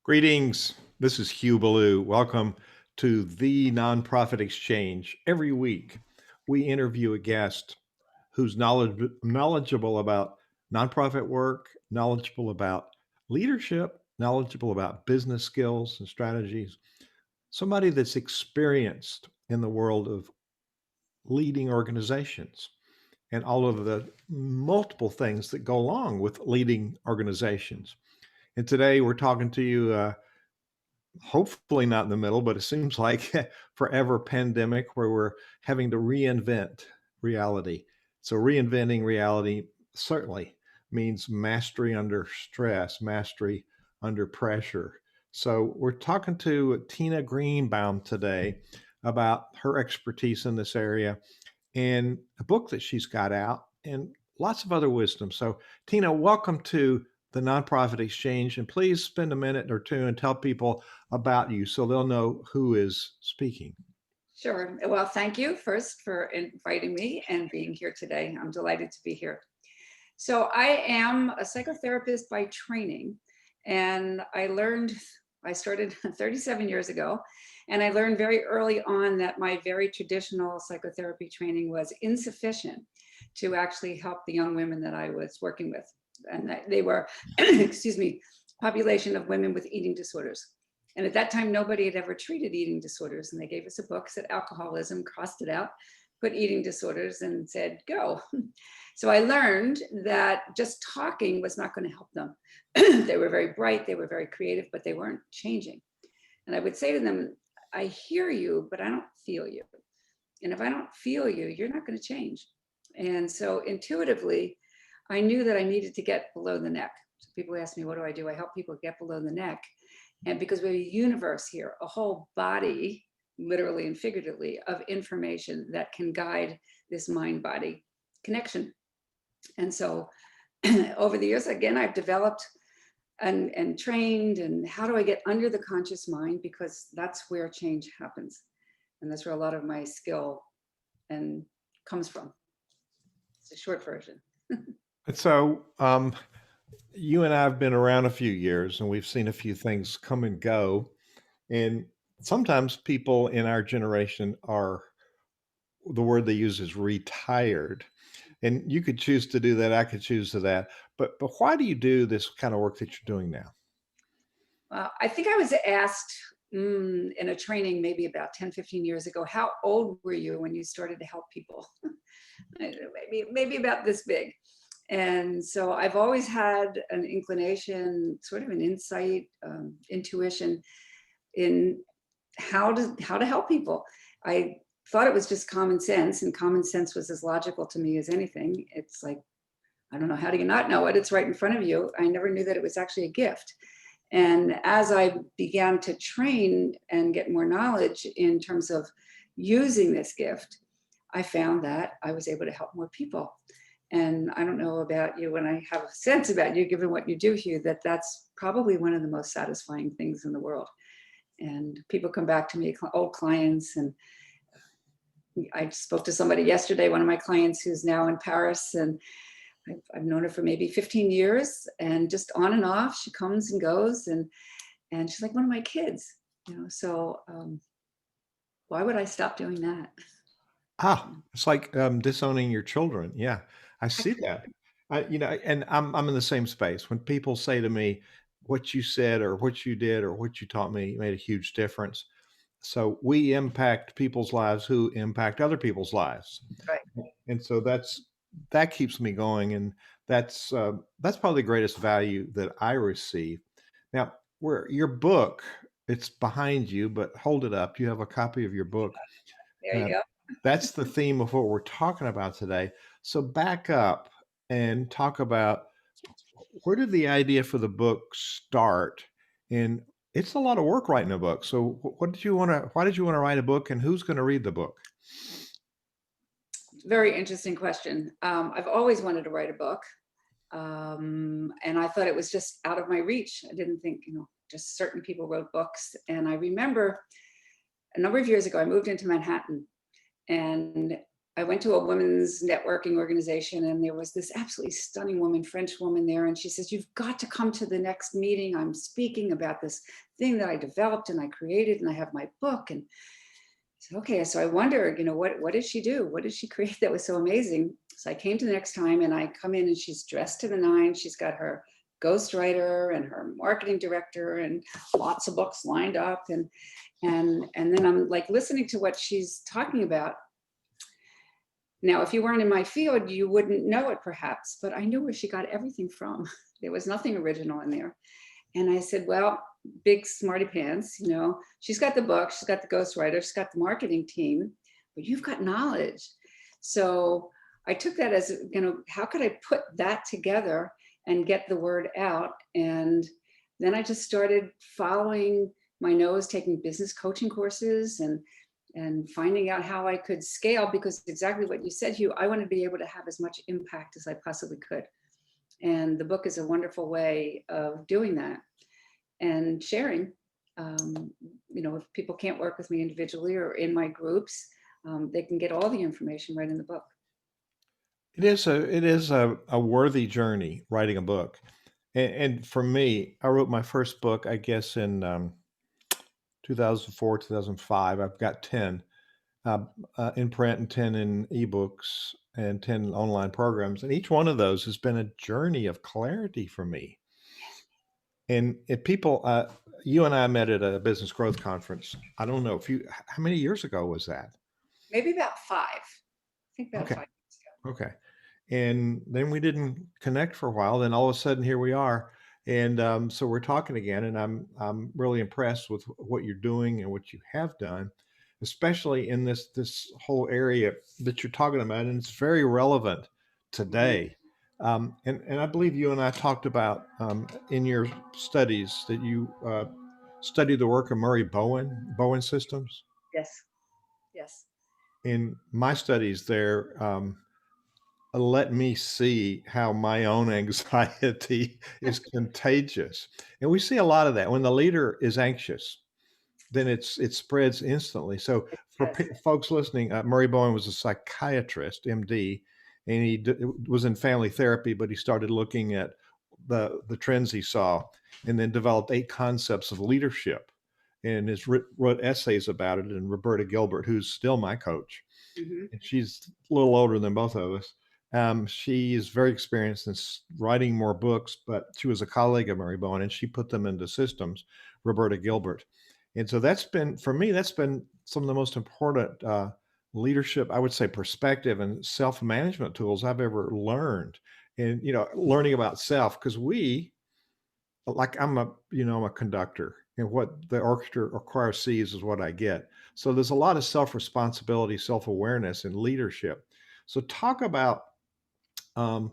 Greetings. This is Hugh Ballou. Welcome to the Nonprofit Exchange. Every week, we interview a guest who's knowledgeable about nonprofit work, knowledgeable about leadership, knowledgeable about business skills and strategies, somebody that's experienced in the world of leading organizations and all of the multiple things that go along with leading organizations. And today we're talking to you hopefully not in the middle, but it seems like forever pandemic where we're having to reinvent reality. So reinventing reality certainly means mastery under stress, mastery under pressure. So we're talking to Tina Greenbaum today about her expertise in this area and a book that she's got out and lots of other wisdom. So, Tina, welcome to the Nonprofit Exchange. And please spend a minute or two and tell people about you so they'll know who is speaking. Sure. Well, thank you first for inviting me and being here today. I'm delighted to be here. So, I am a psychotherapist by training, and I started 37 years ago, and I learned very early on that my very traditional psychotherapy training was insufficient to actually help the young women that I was working with. And that they were, excuse me, population of women with eating disorders. And at that time, nobody had ever treated eating disorders. And they gave us a book, said alcoholism, crossed it out, put eating disorders, and said, go. So I learned that just talking was not going to help them. They were very bright, they were very creative, but they weren't changing. And I would say to them, I hear you, but I don't feel you. And if I don't feel you, you're not going to change. And so intuitively, I knew that I needed to get below the neck. So people ask me, what do I do? I help people get below the neck. And because we have a universe here, a whole body, literally and figuratively, of information that can guide this mind body connection. And so over the years, again, I've developed and trained, and how do I get under the conscious mind? Because that's where change happens. And that's where a lot of my skill and comes from. It's a short version. And so, you and I have been around a few years and we've seen a few things come and go. And sometimes people in our generation are, the word they use is retired. And you could choose to do that. I could choose to that. But why do you do this kind of work that you're doing now? I think I was asked in a training maybe about 10, 15 years ago, how old were you when you started to help people? maybe about this big. And so I've always had an inclination, sort of an insight, intuition in how to help people. I thought it was just common sense, and common sense was as logical to me as anything. It's like, I don't know, how do you not know it? It's right in front of you. I never knew that it was actually a gift. And as I began to train and get more knowledge in terms of using this gift, I found that I was able to help more people. And I don't know about you, when I have a sense about you, given what you do, Hugh, that that's probably one of the most satisfying things in the world. And people come back to me, old clients, and I spoke to somebody yesterday, one of my clients who's now in Paris, and I've known her for maybe 15 years, and just on and off, she comes and goes, and she's like one of my kids, you know. So why would I stop doing that? Ah, it's like disowning your children. Yeah, I see that. And I'm in the same space. When people say to me, "What you said, or what you did, or what you taught me made a huge difference." So we impact people's lives who impact other people's lives, Right. and so that keeps me going, and that's probably the greatest value that I receive. Now, where your book, it's behind you, but hold it up. You have a copy of your book. There you uh, go. that's the theme of what we're talking about today. So back up and talk about, where did the idea for the book start? And it's a lot of work writing a book. So why did you want to write a book, and who's going to read the book? Very interesting question. I've always wanted to write a book, and I thought it was just out of my reach. I didn't think, just certain people wrote books. And I remember a number of years ago, I moved into Manhattan, and I went to a women's networking organization, and there was this absolutely stunning woman, French woman there. And she says, "You've got to come to the next meeting. I'm speaking about this thing that I developed and I created, and I have my book." And I said, "Okay." So I wonder, what did she do? What did she create that was so amazing? So I came to the next time, and I come in, and she's dressed to the nines. She's got her ghostwriter and her marketing director and lots of books lined up. And then I'm like listening to what she's talking about. Now, if you weren't in my field, you wouldn't know it perhaps, but I knew where she got everything from. There was nothing original in there. And I said, "Well, big smarty pants, she's got the book, she's got the ghostwriter, she's got the marketing team, but you've got knowledge." So I took that as, how could I put that together and get the word out? And then I just started following my nose, taking business coaching courses and finding out how I could scale, because exactly what you said, Hugh, I want to be able to have as much impact as I possibly could. And the book is a wonderful way of doing that and sharing. If people can't work with me individually or in my groups, they can get all the information right in the book. It is a worthy journey writing a book. And for me, I wrote my first book, I guess, in 2004, 2005. I've got 10 uh, in print and 10 in ebooks and 10 online programs. And each one of those has been a journey of clarity for me. Yes. And if people, you and I met at a business growth conference. I don't know how many years ago was that? Maybe about five. I think about Okay. 5 years ago. Okay. And then we didn't connect for a while. Then all of a sudden, here we are. And so we're talking again, and I'm really impressed with what you're doing and what you have done, especially in this whole area that you're talking about, and it's very relevant Mhm. today. And I believe you and I talked about in your studies that you study the work of Murray Bowen systems. Yes. Yes. In my studies, there. Let me see how my own anxiety is contagious. And we see a lot of that. When the leader is anxious, then it spreads instantly. So for Yes. folks listening, Murray Bowen was a psychiatrist, MD, and was in family therapy, but he started looking at the trends he saw, and then developed 8 concepts of leadership, and wrote essays about it. And Roberta Gilbert, who's still my coach, Hmm. and she's a little older than both of us. She is very experienced in writing more books, but she was a colleague of Mary Bowen, and she put them into systems, Roberta Gilbert. And so that's been, for me, that's been some of the most important leadership, I would say, perspective and self management tools I've ever learned. And, learning about self, because like I'm a conductor, and what the orchestra or choir sees is what I get. So there's a lot of self-responsibility, self-awareness, and leadership. So talk about um,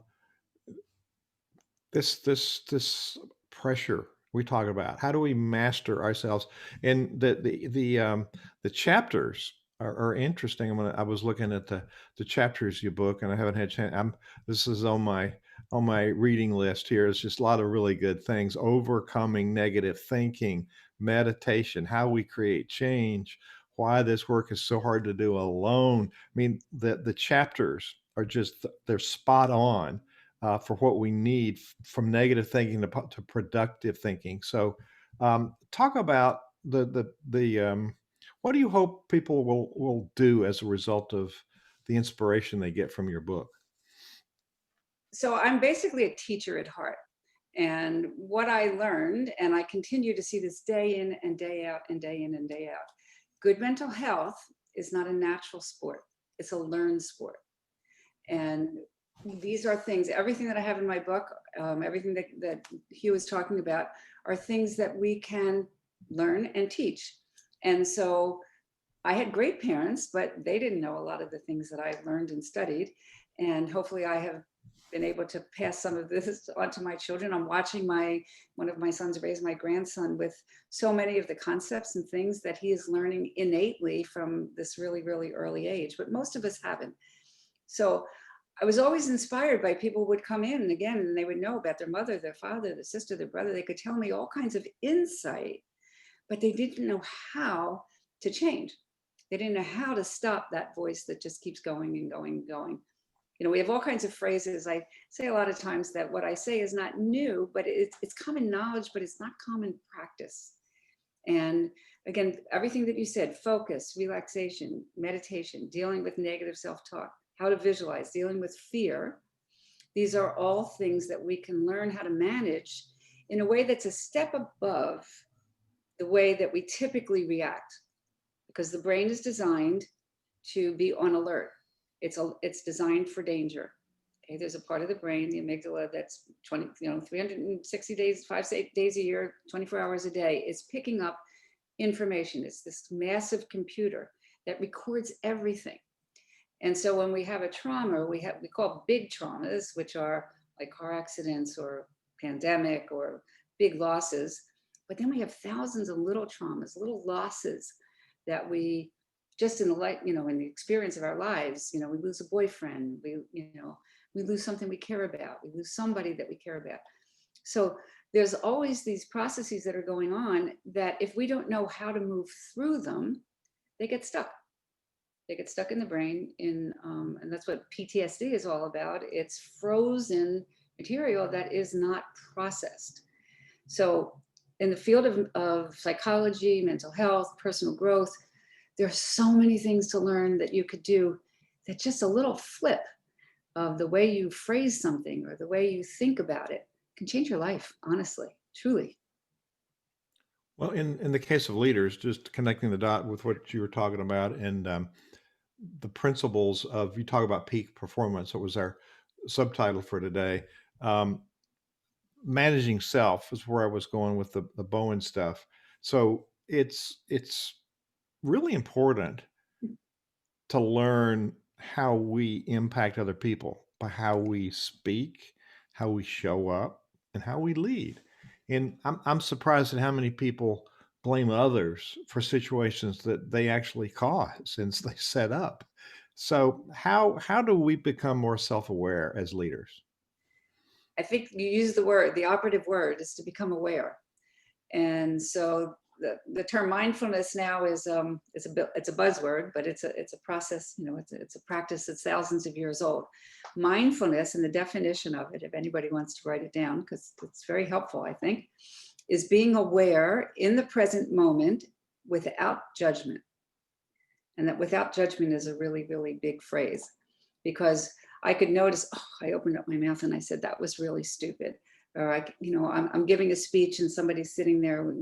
this pressure we talk about. How do we master ourselves? And the chapters are interesting. I was looking at the chapters of your book, and I haven't had a chance. This is on my reading list here. It's just a lot of really good things: overcoming negative thinking, meditation, how we create change, why this work is so hard to do alone. I mean, the chapters are just, they're spot on for what we need, from negative thinking to productive thinking. So, talk about what do you hope people will do as a result of the inspiration they get from your book? So I'm basically a teacher at heart. And what I learned, and I continue to see this day in and day out and day in and day out, good mental health is not a natural sport, it's a learned sport. And these are things, everything that I have in my book, everything that Hugh is talking about, are things that we can learn and teach. And so I had great parents, but they didn't know a lot of the things that I learned and studied. And hopefully I have been able to pass some of this on to my children. I'm watching one of my sons raise my grandson with so many of the concepts and things that he is learning innately from this really, really early age, but most of us haven't. So I was always inspired by people who would come in and again, and they would know about their mother, their father, their sister, their brother. They could tell me all kinds of insight, but they didn't know how to change. They didn't know how to stop that voice that just keeps going and going and going. We have all kinds of phrases. I say a lot of times that what I say is not new, but it's common knowledge, but it's not common practice. And again, everything that you said, focus, relaxation, meditation, dealing with negative self-talk, how to visualize, dealing with fear, these are all things that we can learn how to manage in a way that's a step above the way that we typically react, because the brain is designed to be on alert. It's designed for danger. Okay, there's a part of the brain, the amygdala, that's 360 days, 5 days a year, 24 hours a day, is picking up information. It's this massive computer that records everything. And so when we have a trauma, we call big traumas, which are like car accidents or pandemic or big losses. But then we have thousands of little traumas, little losses that we just in in the experience of our lives, we lose a boyfriend, we lose something we care about, we lose somebody that we care about. So there's always these processes that are going on that if we don't know how to move through them, they get stuck. They get stuck in the brain, and that's what PTSD is all about. It's frozen material that is not processed. So in the field of psychology, mental health, personal growth, there are so many things to learn that you could do, that just a little flip of the way you phrase something or the way you think about it can change your life, honestly, truly. Well, in the case of leaders, just connecting the dot with what you were talking about, and the principles of, you talk about peak performance. It was our subtitle for today. Um, Managing self is where I was going with the Bowen stuff. So it's really important to learn how we impact other people by how we speak, how we show up, and how we lead. And I'm surprised at how many people blame others for situations that they actually cause and they set up. So how do we become more self-aware as leaders? I think you use the operative word is to become aware. And so the term mindfulness now is it's a buzzword, but it's a process. It's a practice that's thousands of years old. Mindfulness, and the definition of it, if anybody wants to write it down, because it's very helpful, I think, is being aware in the present moment without judgment. And that without judgment is a really, really big phrase, because I could notice, oh, I opened up my mouth and I said, that was really stupid. Or I'm giving a speech and somebody's sitting there,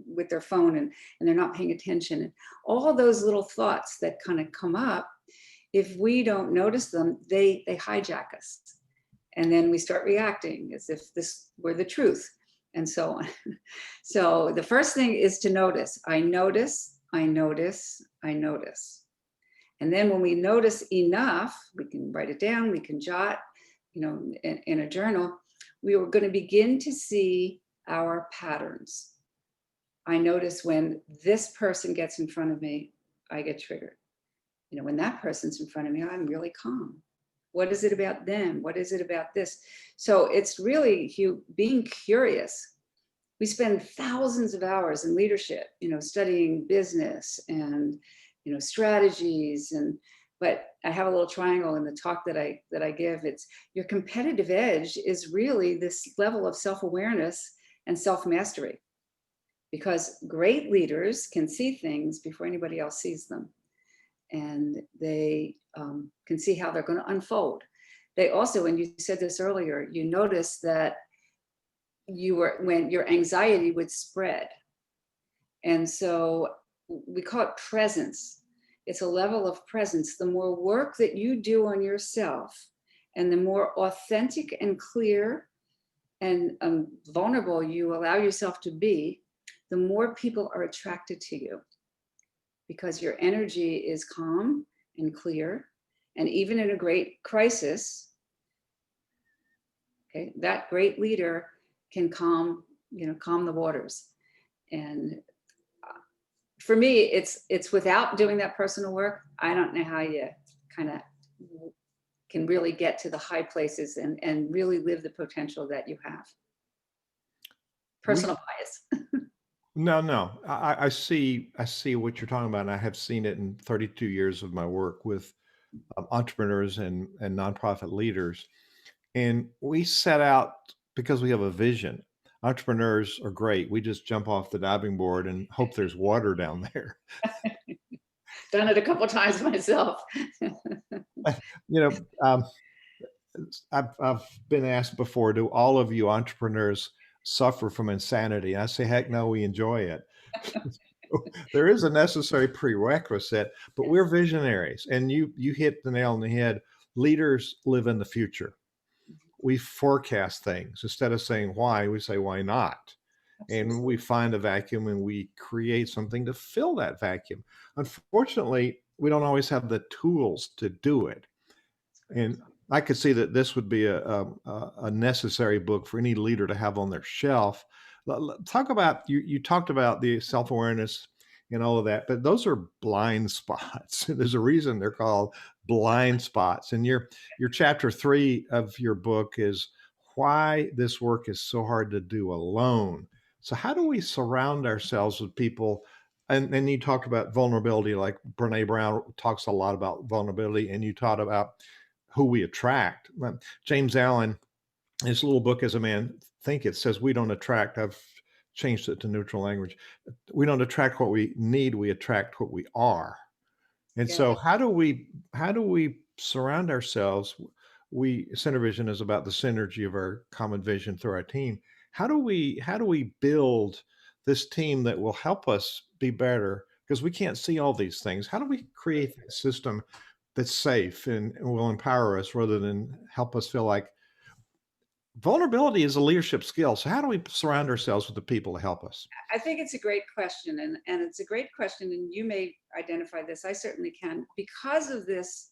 with their phone and they're not paying attention. And all those little thoughts that kind of come up, if we don't notice them, they hijack us. And then we start reacting as if this were the truth, and so on. So the first thing is to notice. I notice, I notice, I notice. And then when we notice enough, we can write it down, we can jot, in a journal, we are going to begin to see our patterns. I notice when this person gets in front of me, I get triggered. When that person's in front of me, I'm really calm. What is it about them? What is it about this? So it's really being curious. We spend thousands of hours in leadership, studying business and, strategies. But I have a little triangle in the talk that I give. It's your competitive edge is really this level of self-awareness and self-mastery, because great leaders can see things before anybody else sees them. And they can see how they're going to unfold. They also, and you said this earlier, you notice that when your anxiety would spread. And so we call it presence. It's a level of presence. The more work that you do on yourself and the more authentic and clear and vulnerable you allow yourself to be, the more people are attracted to you, because your energy is calm and clear. And even in a great crisis, okay, that great leader can calm the waters. And for me, it's without doing that personal work, I don't know how you kind of can really get to the high places and really live the potential that you have. We Personal bias. No, no. I see what you're talking about, and I have seen it in 32 years of my work with entrepreneurs and nonprofit leaders. And we set out because we have a vision. Entrepreneurs are great. We just jump off the diving board and hope there's water down there. Done it a couple times myself. You know, I've been asked before, do all of you entrepreneurs suffer from insanity? I say, heck no, we enjoy it. There is a necessary prerequisite, but we're visionaries. And you hit the nail on the head. Leaders live in the future. We forecast things instead of saying why, we say why not. And Absolutely. we find a vacuum and we create something to fill that vacuum. Unfortunately, we don't always have the tools to do it. That's correct. And I could see that this would be a necessary book for any leader to have on their shelf. Talk about you talked about the self awareness and all of that, but those are blind spots. There's a reason they're called blind spots. And your chapter 3 of your book is why this work is so hard to do alone. So how do we surround ourselves with people? And you talked about vulnerability, like Brene Brown talks a lot about vulnerability, and you taught about who we attract. James Allen, his little book As a Man Thinketh says we don't attract. I've changed it to neutral language. We don't attract what we need, we attract what we are. And Yeah. so how do we surround ourselves? We Center Vision is about the synergy of our common vision through our team. How do we build this team that will help us be better? Because we can't see all these things. How do we create that system that's safe and will empower us rather than help us feel like vulnerability is a leadership skill. So how do we surround ourselves with the people to help us? I think it's a great question, and it's a great question, and you may identify this. I certainly can because of this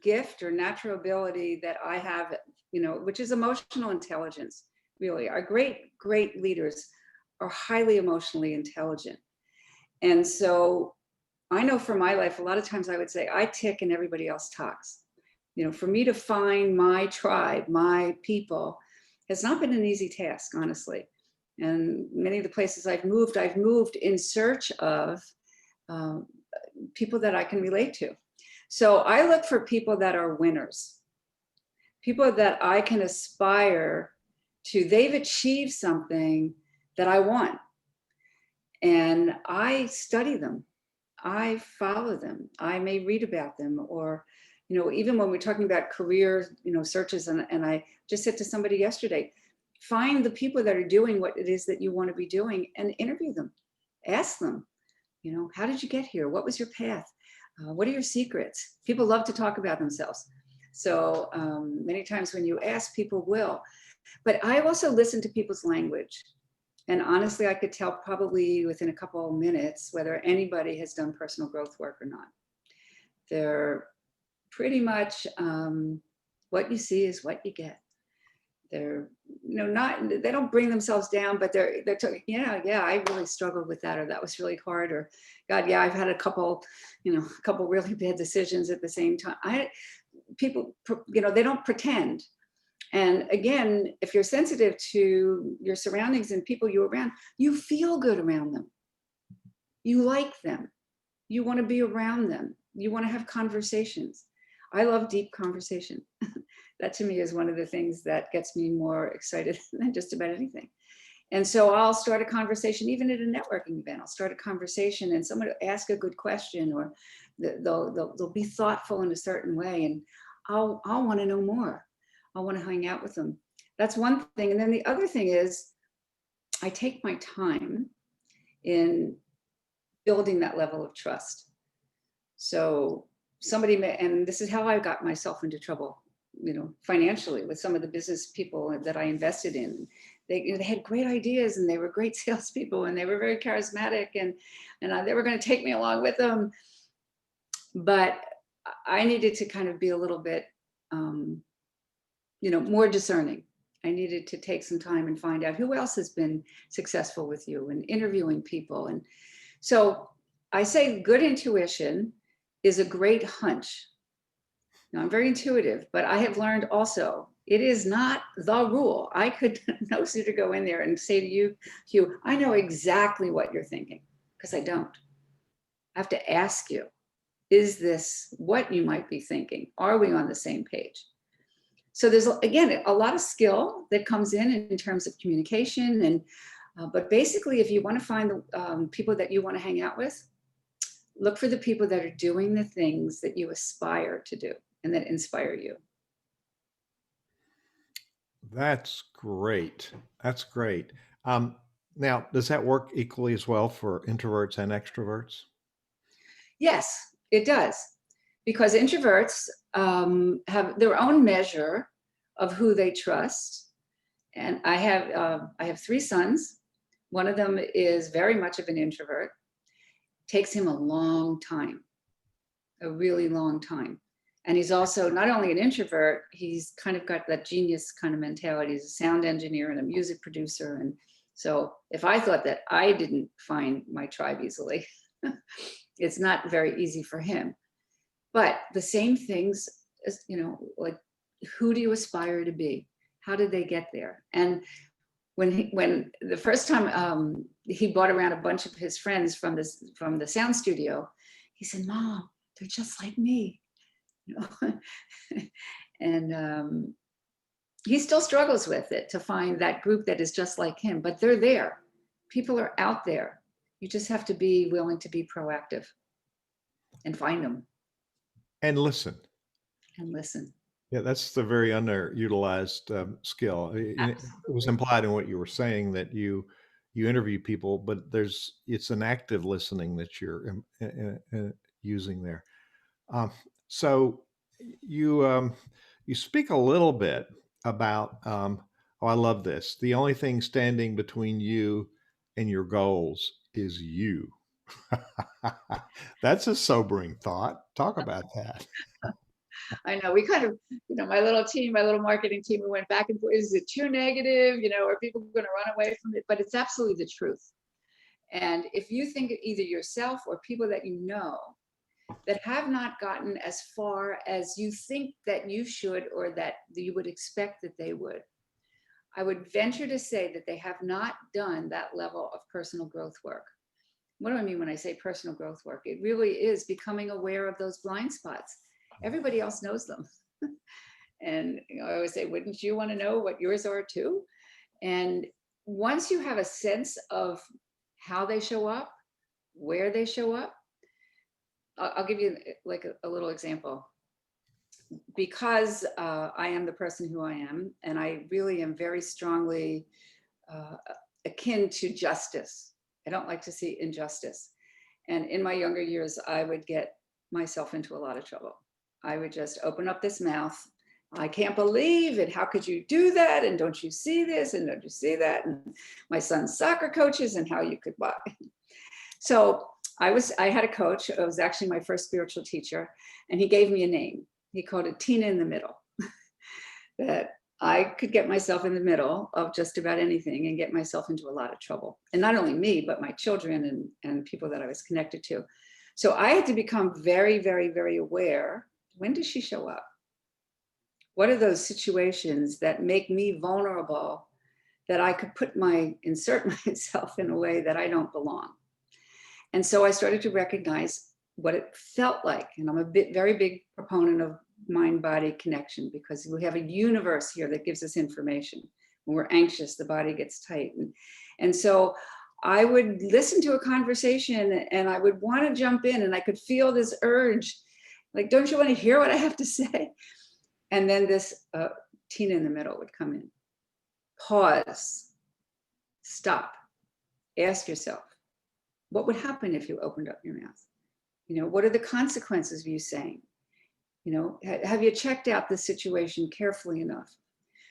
gift or natural ability that I have, which is emotional intelligence. Really, our great leaders are highly emotionally intelligent, and so I know for my life, a lot of times I would say I tick and everybody else talks. For me to find my tribe, my people, has not been an easy task, honestly. And many of the places I've moved in search of um, people that I can relate to. So I look for people that are winners, people that I can aspire to. They've achieved something that I want, and I study them. I follow them. I may read about them, or even when we're talking about career, searches, and I just said to somebody yesterday, find the people that are doing what it is that you want to be doing and interview them. Ask them, how did you get here? What was your path? What are your secrets? People love to talk about themselves. So many times when you ask, people will. But I also listen to people's language. And honestly, I could tell probably within a couple of minutes whether anybody has done personal growth work or not. They're pretty much what you see is what you get. They're, not, they don't bring themselves down, but they're talking, yeah, I really struggled with that, or that was really hard, or God, yeah, I've had a couple really bad decisions at the same time. People, they don't pretend. And again, if you're sensitive to your surroundings and people you're around, you feel good around them. You like them. You want to be around them. You want to have conversations. I love deep conversation. That to me is one of the things that gets me more excited than just about anything. And so I'll start a conversation, even at a networking event. I'll start a conversation and someone will ask a good question, or they'll be thoughtful in a certain way. And I'll want to know more. I want to hang out with them. That's one thing. And then the other thing is I take my time in building that level of trust. So somebody may, and this is how I got myself into trouble, financially with some of the business people that I invested in. They had great ideas and they were great salespeople and they were very charismatic, and they were going to take me along with them. But I needed to kind of be a little bit, more discerning. I needed to take some time and find out who else has been successful with you and interviewing people. And so I say good intuition is a great hunch. Now, I'm very intuitive, but I have learned also It is not the rule. I could no sooner go in there and say to you, Hugh, I know exactly what you're thinking, because I don't. I have to ask you, is this what you might be thinking? Are we on the same page? So there's, again, a lot of skill that comes in terms of communication. And but basically, if you want to find the people that you want to hang out with, look for the people that are doing the things that you aspire to do and that inspire you. That's great. That's great. Um, Now, does that work equally as well for introverts and extroverts? Yes, it does. Because introverts have their own measure of who they trust. And I have three sons. One of them is very much of an introvert. Takes him a long time, a really long time. And he's also not only an introvert, he's kind of got that genius kind of mentality. He's a sound engineer and a music producer. And so if I thought that I didn't find my tribe easily, it's not very easy for him. But the same things, as, like, who do you aspire to be? How did they get there? And when the first time he brought around a bunch of his friends from the sound studio, he said, "Mom, they're just like me," you know. And he still struggles with it, to find that group that is just like him. But they're there. People are out there. You just have to be willing to be proactive and find them And listen. and listen. Yeah, that's the very underutilized skill. It was Absolutely. implied in what you were saying that you interview people, but it's an active listening that you're using there. Um, so you you speak a little bit about oh, I love this. The only thing standing between you and your goals is you. That's a sobering thought. Talk about that. I know we kind of, my little team, my little marketing team, we went back and forth. Is it too negative? Are people going to run away from it? But it's absolutely the truth. And if you think either yourself or people that you know that have not gotten as far as you think that you should, or that you would expect that they would, I would venture to say that they have not done that level of personal growth work. What do I mean when I say personal growth work? It really is becoming aware of those blind spots. Everybody else knows them. And I always say, wouldn't you want to know what yours are too? And once you have a sense of how they show up, where they show up, I'll give you like a little example. Because I am the person who I am, and I really am very strongly uh, akin to justice. I don't like to see injustice. And in my younger years, I would get myself into a lot of trouble. I would just open up this mouth. I can't believe it. How could you do that? And don't you see this? And don't you see that? And my son's soccer coaches, and how you could buy. So I had a coach. It was actually my first spiritual teacher, and he gave me a name. He called it Tina in the Middle. That I could get myself in the middle of just about anything and get myself into a lot of trouble. And not only me, but my children and people that I was connected to. So I had to become very, very, very aware. When does she show up? What are those situations that make me vulnerable, that I could insert myself in a way that I don't belong? And so I started to recognize what it felt like. And I'm very big proponent of mind-body connection, because we have a universe here that gives us information. When we're anxious, the body gets tight. And so I would listen to a conversation and I would want to jump in, and I could feel this urge, like, don't you want to hear what I have to say? And then this Tina in the Middle would come in. Pause, stop, ask yourself, what would happen if you opened up your mouth? What are the consequences of you saying? Have you checked out the situation carefully enough?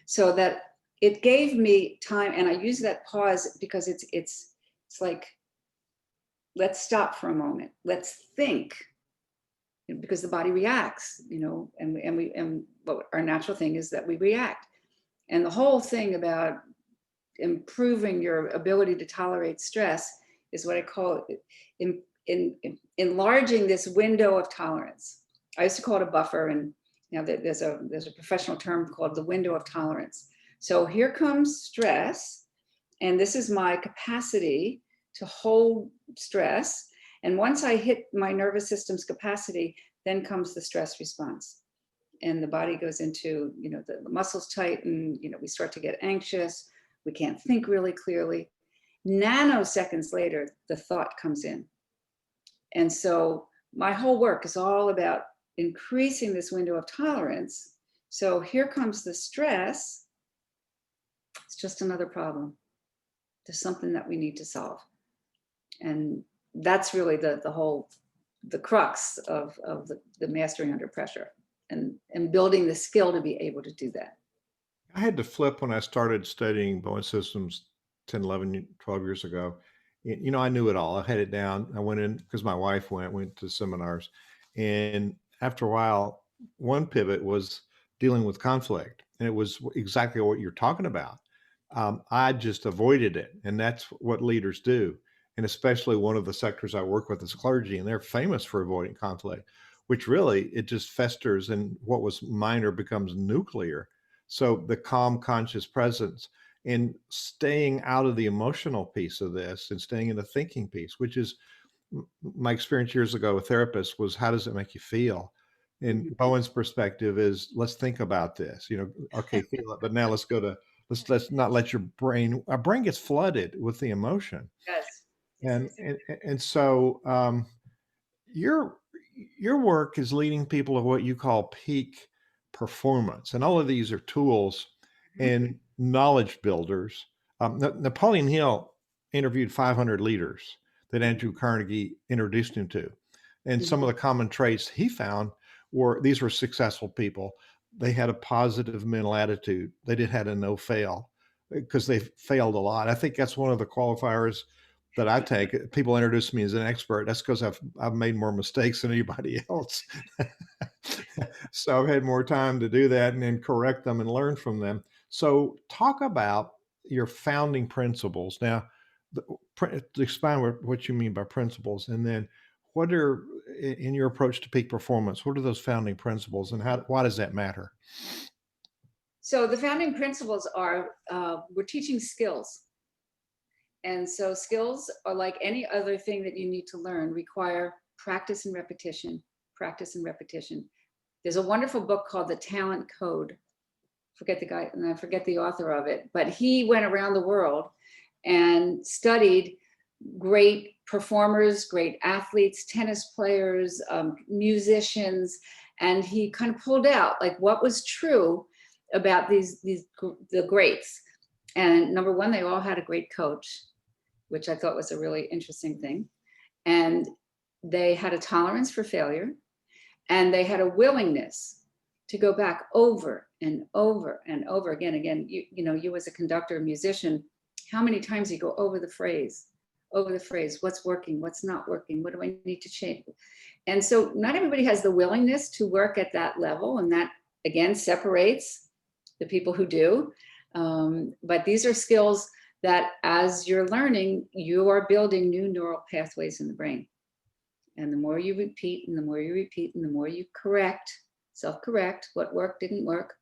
So that it gave me time, and I use that pause because it's like, let's stop for a moment, let's think, because the body reacts, and what our natural thing is that we react. And the whole thing about improving your ability to tolerate stress is what I call in enlarging this window of tolerance. I used to call it a buffer, and Now there's a professional term called the window of tolerance. So here comes stress, and this is my capacity to hold stress. And once I hit my nervous system's capacity, then comes the stress response. And the body goes into, the muscles tighten, we start to get anxious. We can't think really clearly. Nanoseconds later, the thought comes in. And so my whole work is all about increasing this window of tolerance. So here comes the stress. It's just another problem. There's something that we need to solve. And that's really the crux of the mastering under pressure, and building the skill to be able to do that. I had to flip when I started studying Boeing systems 10, 11, 12 years ago. I knew it all. I had it down. I went in because my wife went to seminars. And after a while, one pivot was dealing with conflict. And it was exactly what you're talking about. I just avoided it. And that's what leaders do. And especially one of the sectors I work with is clergy, and they're famous for avoiding conflict, which really it just festers, and what was minor becomes nuclear. So the calm, conscious presence and staying out of the emotional piece of this and staying in the thinking piece, which is my experience years ago with therapists, was how does it make you feel? And Mhm. Bowen's perspective is, let's think about this, okay, feel it, but now let's not let our brain gets flooded with the emotion. Yes. Yes, And yes. and so your your work is leading people to what you call peak performance, and all of these are tools Mhm. and knowledge builders. Napoleon Hill interviewed 500 leaders that Mhm. Andrew Carnegie introduced him to, and some of Mhm. the common traits he found were these were successful people. They had a positive mental attitude. They did had a no fail because they failed a lot. I think that's one of the qualifiers that I take. People introduce me as an expert. That's because I've made more mistakes than anybody else. So I've had more time to do that and then correct them and learn from them. So talk about your founding principles. Now, explain what you mean by principles, and then what are in your approach to peak performance, what are those founding principles, and why does that matter? So the founding principles are, we're teaching skills. And so skills are like any other thing that you need to learn, require practice and repetition, practice and repetition. There's a wonderful book called The Talent Code. Forget the guy, and I forget the author of it, but he went around the world and studied great performers, great athletes, tennis players, musicians, and he kind of pulled out like what was true about the greats. And number one, they all had a great coach, which I thought was a really interesting thing. And they had a tolerance for failure, and they had a willingness to go back over and over and over again. You as a conductor, musician, how many times you go over the phrase, what's working, what's not working, what do I need to change? And so not everybody has the willingness to work at that level. And that, again, separates the people who do. But these are skills that as you're learning, you are building new neural pathways in the brain. And the more you repeat and the more you repeat and the more you self-correct, what worked, didn't work.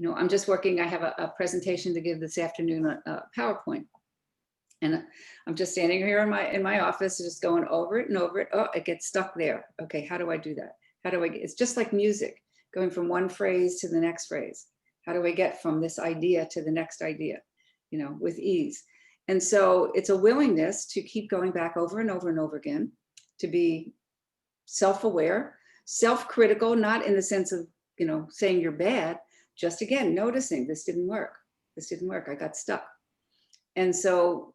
I'm just working, I have a presentation to give this afternoon, a PowerPoint. And I'm just standing here in my office, just going over it and over it. Oh, it gets stuck there. Okay, how do I do that? It's just like music, going from one phrase to the next phrase. How do I get from this idea to the next idea, with ease? And so it's a willingness to keep going back over and over and over again, to be self-aware, self-critical, not in the sense of, saying you're bad, just again, noticing this didn't work. This didn't work. I got stuck. And so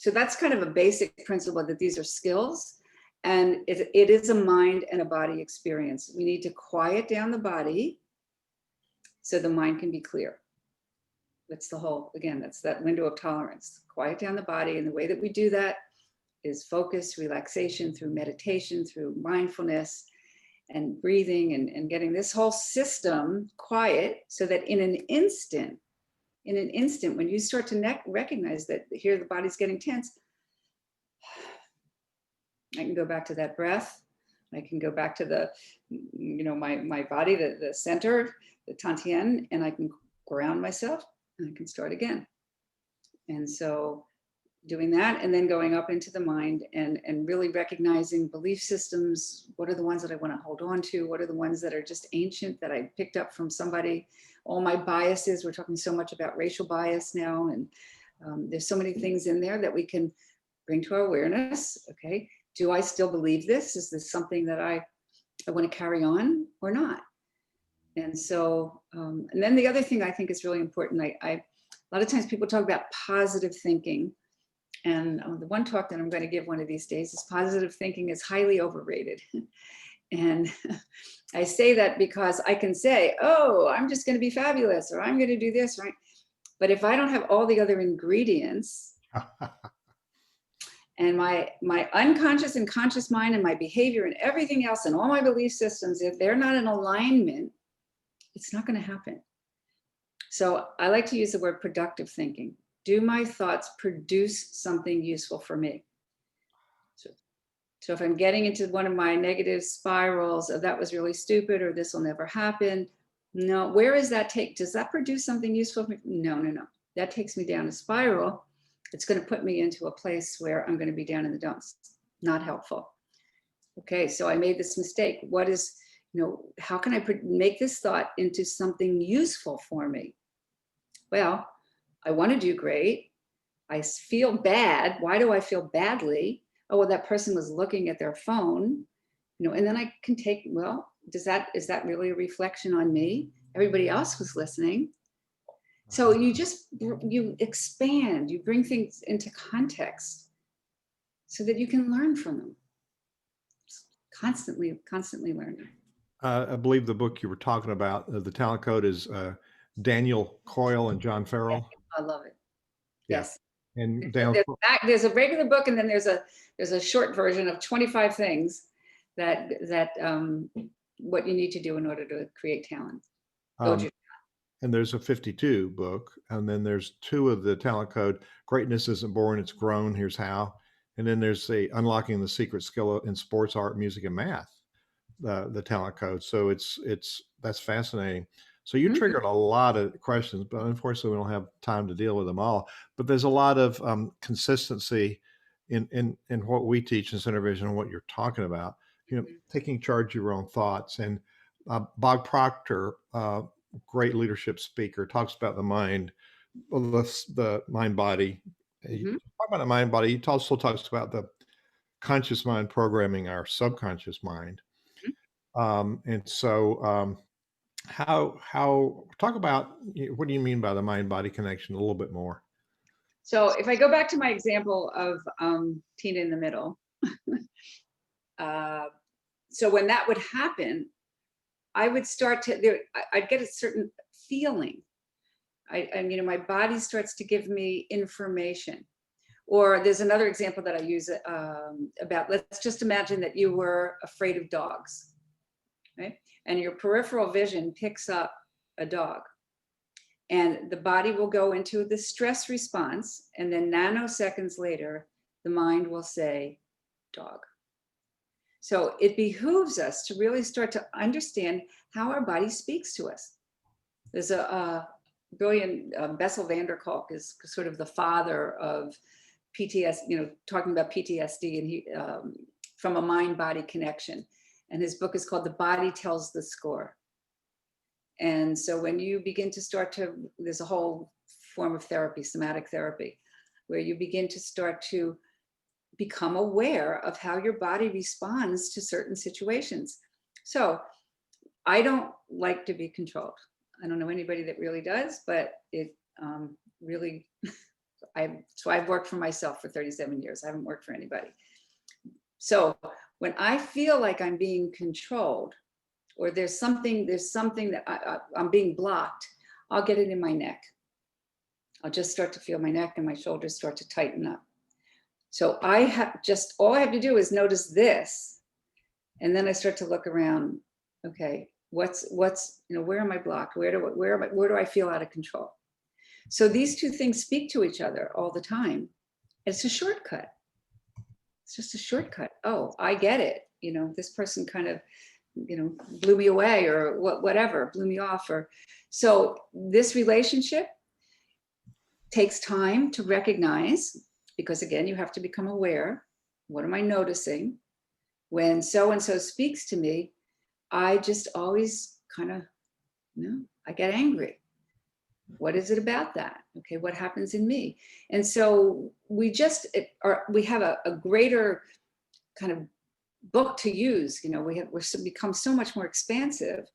that's kind of a basic principle, that these are skills, and it is a mind and a body experience. We need to quiet down the body so the mind can be clear. That's that's that window of tolerance. Quiet down the body. And the way that we do that is focus, relaxation, through meditation, through mindfulness and breathing, and getting this whole system quiet, so that in an instant, when you start to recognize that here the body's getting tense, I can go back to that breath. I can go back to my body, the center, the Tantien, and I can ground myself and I can start again. And so doing that and then going up into the mind and really recognizing belief systems. What are the ones that I want to hold on to? What are the ones that are just ancient that I picked up from somebody? All my biases. We're talking so much about racial bias now, and there's so many things in there that we can bring to our awareness. Okay, do I still believe this? Is this something that I want to carry on or not? And so, and then the other thing I think is really important. A lot of times people talk about positive thinking. And the one talk that I'm going to give one of these days is positive thinking is highly overrated. And I say that because I can say, oh, I'm just going to be fabulous, or I'm going to do this, right? But if I don't have all the other ingredients and my unconscious and conscious mind and my behavior and everything else and all my belief systems, if they're not in alignment, it's not going to happen. So I like to use the word productive thinking. Do my thoughts produce something useful for me? So if I'm getting into one of my negative spirals of that was really stupid or this will never happen, no, where is that take? Does that produce something useful for me? No. That takes me down a spiral. It's going to put me into a place where I'm going to be down in the dumps. Not helpful. Okay, so I made this mistake. What is, how can I make this thought into something useful for me? Well, I want to do great. I feel bad. Why do I feel badly? Oh, well, that person was looking at their phone, and then I can take, well, is that really a reflection on me? Everybody else was listening. So you expand, you bring things into context so that you can learn from them. Constantly learning. I believe the book you were talking about, the talent code, is Daniel Coyle and John Farrell. I love it. Yeah. Yes. And There's a regular book, and then there's a short version of 25 things that what you need to do in order to create talent. And there's a 52 book, and then there's two of the talent code. Greatness isn't born, it's grown. Here's how. And then there's the unlocking the secret skill in sports, art, music, and math, the talent code. So that's fascinating. So you triggered a lot of questions, but unfortunately we don't have time to deal with them all. But there's a lot of consistency in what we teach in Center Vision and what you're talking about. Taking charge of your own thoughts. And Bob Proctor, great leadership speaker, talks about the mind, the mind body. He talks about the mind body. He also talks about the conscious mind programming our subconscious mind. And so, how talk about what do you mean by the mind body connection a little bit more? So if I go back to my example of Tina in the middle, so when that would happen, I would start to, I'd get a certain feeling. My body starts to give me information. Or there's another example that I use about, let's just imagine that you were afraid of dogs, right? And your peripheral vision picks up a dog. And the body will go into the stress response. And then nanoseconds later, the mind will say, dog. So it behooves us to really start to understand how our body speaks to us. There's a brilliant Bessel van der Kolk is sort of the father of PTSD, talking about PTSD, and he from a mind-body connection. And his book is called The Body Tells the Score. And so when you begin to there's a whole form of therapy, somatic therapy, where you begin to start to become aware of how your body responds to certain situations. So I don't like to be controlled. I don't know anybody that really does, but it really, I've worked for myself for 37 years. I haven't worked for anybody. So when I feel like I'm being controlled, or there's something that I'm being blocked, I'll get it in my neck. I'll just start to feel my neck and my shoulders start to tighten up. So all I have to do is notice this. And then I start to look around. Okay, what's, where am I blocked? Where do I feel out of control? So these two things speak to each other all the time. It's a shortcut. just a shortcut. Oh, I get it. This person kind of, blew me away or whatever, blew me off. Or so this relationship takes time to recognize because again, you have to become aware. What am I noticing? When so and so speaks to me, I just always kind of, I get angry. What is it about that? Okay, what happens in me? And so we have a greater kind of book to use. We're become so much more expansive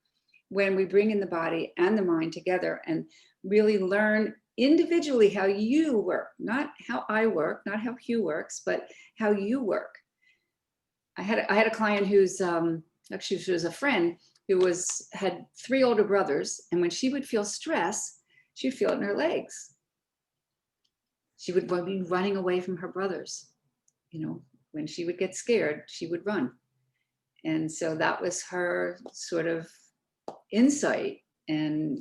when we bring in the body and the mind together and really learn individually how you work, not how I work, not how Hugh works, but how you work. I had a client who's actually she was a friend who had 3 older brothers, and when she would feel stress, she'd feel it in her legs. She would be running away from her brothers. When she would get scared, she would run. And so that was her sort of insight and,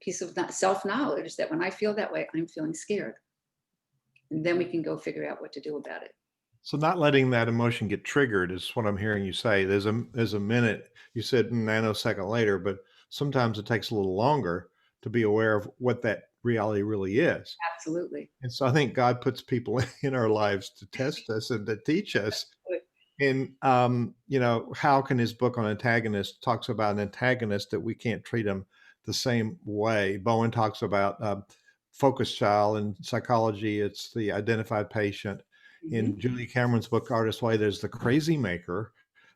piece of self-knowledge that when I feel that way, I'm feeling scared. And then we can go figure out what to do about it. So not letting that emotion get triggered is what I'm hearing you say. There's a minute, you said nanosecond later, but sometimes it takes a little longer to be aware of what that reality really is. Absolutely. And so I think God puts people in our lives to test us and to teach us. And how can his book on antagonist talks about an antagonist that we can't treat him the same way. Bowen talks about focus child in psychology. It's the identified patient. Mm-hmm. In Julie Cameron's book, Artist Way, there's the crazy maker.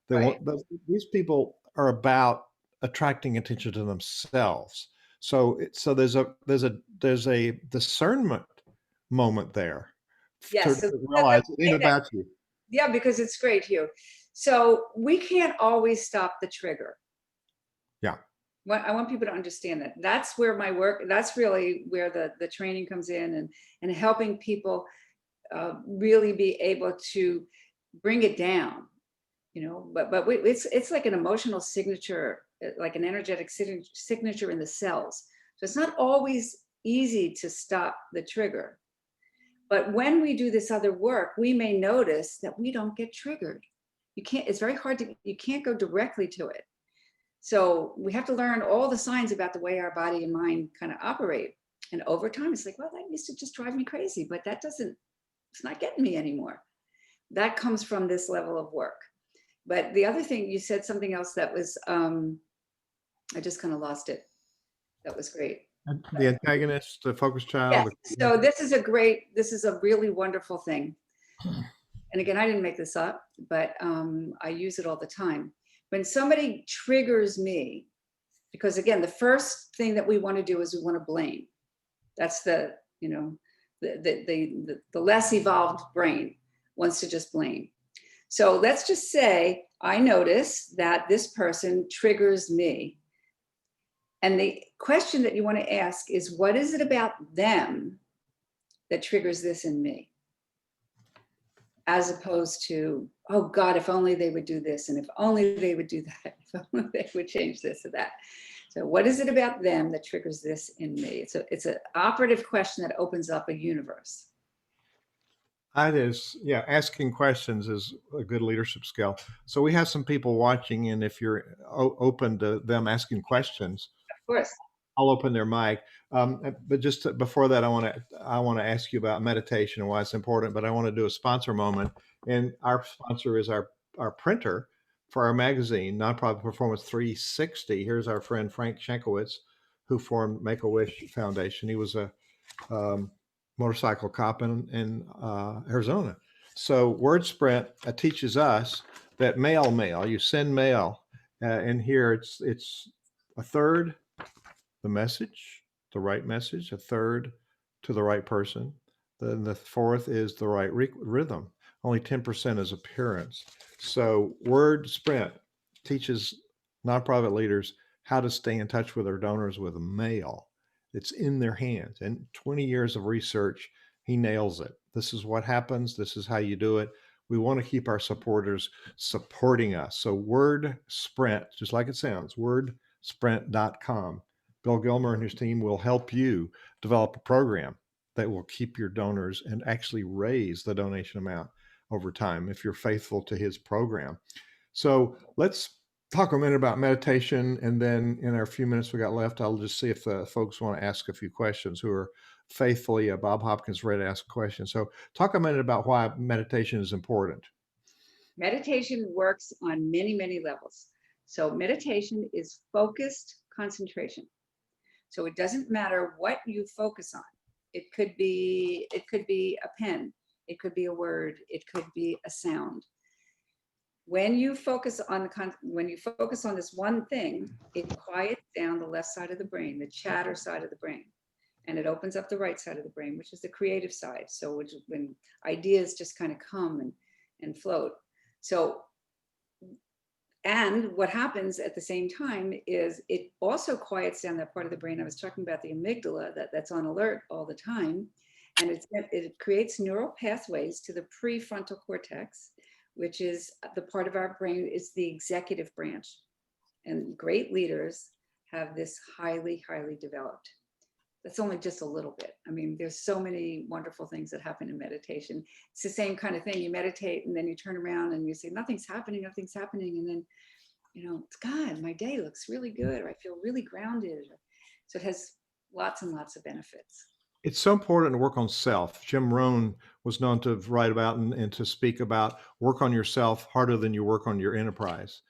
Right. These people are about attracting attention to themselves. So there's a discernment moment there to Yes. So realize it ain't about you. yeah, because it's great, Hugh. So we can't always stop the trigger. Yeah. I want people to understand that. That's where my work, that's really where the training comes in and helping people really be able to bring it down, it's like an emotional signature, like an energetic signature in the cells. So it's not always easy to stop the trigger. But when we do this other work, we may notice that we don't get triggered. It's very hard you can't go directly to it. So we have to learn all the signs about the way our body and mind kind of operate. And over time, it's like, well, that used to just drive me crazy, but it's not getting me anymore. That comes from this level of work. But the other thing, you said something else that was, I just kind of lost it. That was great. The antagonist, the focus Yes. child. So this is a really wonderful thing. And again, I didn't make this up, but I use it all the time. When somebody triggers me, because again, the first thing that we want to do is we want to blame. That's the less evolved brain wants to just blame. So let's just say I notice that this person triggers me. And the question that you want to ask is, what is it about them that triggers this in me? As opposed to, oh God, if only they would do this, and if only they would do that, if only they would change this or that. So what is it about them that triggers this in me? It's an operative question that opens up a universe. That is, yeah, asking questions is a good leadership skill. So we have some people watching, and if you're open to them asking questions, Of course. I'll open their mic. But just before that, I want to ask you about meditation and why it's important. But I want to do a sponsor moment, and our sponsor is our printer for our magazine, Nonprofit Performance 360. Here's our friend Frank Shankowitz, who formed Make a Wish Foundation. He was a motorcycle cop in Arizona. So Word Sprint teaches us that mail, you send mail, and here it's a third the message, the right message, a third to the right person. Then the fourth is the right rhythm. Only 10% is appearance. So Word Sprint teaches nonprofit leaders how to stay in touch with their donors with mail. It's in their hands. And 20 years of research, he nails it. This is what happens. This is how you do it. We want to keep our supporters supporting us. So Word Sprint, just like it sounds, wordsprint.com. Bill Gilmer and his team will help you develop a program that will keep your donors and actually raise the donation amount. over time if you're faithful to his program. So let's talk a minute about meditation. And then in our few minutes we got left, I'll just see if the folks want to ask a few questions who are faithfully Bob Hopkins ready to ask questions. So talk a minute about why meditation is important. Meditation works on many, many levels. So meditation is focused concentration. So it doesn't matter what you focus on. It could be a pen, it could be a word, it could be a sound. When you focus on this one thing, it quiets down the left side of the brain, the chatter side of the brain, and it opens up the right side of the brain, which is the creative side. So which when ideas just kind of come and float. So, and what happens at the same time is it also quiets down that part of the brain I was talking about, the amygdala, that's on alert all the time. And it creates neural pathways to the prefrontal cortex, which is the part of our brain is the executive branch. And great leaders have this highly, highly developed. That's only just a little bit. I mean, there's so many wonderful things that happen in meditation. It's the same kind of thing. You meditate and then you turn around and you say, nothing's happening, nothing's happening. And then, it's God, my day looks really good, or I feel really grounded. So it has lots and lots of benefits. It's so important to work on self. Jim Rohn was known to write about and to speak about work on yourself harder than you work on your enterprise.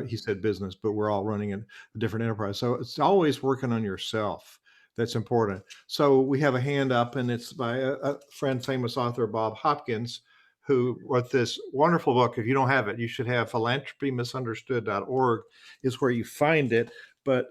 He said business, but we're all running a different enterprise. So it's always working on yourself that's important. So we have a hand up, and it's by a friend, famous author, Bob Hopkins, who wrote this wonderful book. If you don't have it, you should have philanthropymisunderstood.org is where you find it. But